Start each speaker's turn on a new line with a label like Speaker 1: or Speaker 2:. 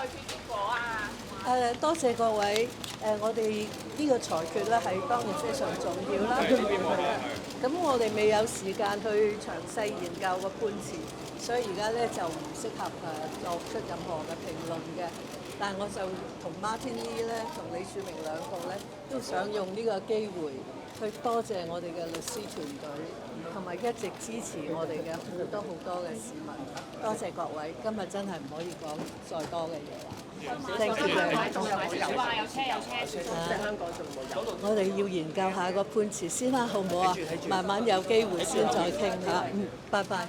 Speaker 1: 決結果啊？
Speaker 2: 多謝各位。我哋呢個裁決咧係當然非常重要啦。咁我哋未有時間去詳細研究個判詞，所以而家咧就唔適合作出任何嘅評論嘅。但係我就同 Martin Lee 咧同李柱銘兩個咧都想用呢個機會去多謝我哋嘅律師團隊，同埋一直支持我哋嘅好多嘅市民。多謝各位，今日真係唔可以講再多嘅嘢啦。Thank you。
Speaker 1: 話有車，
Speaker 3: 香港仲冇有？
Speaker 2: 我哋要研究下個判詞先啦，好唔好啊？慢慢有機會先再傾嚇。拜拜。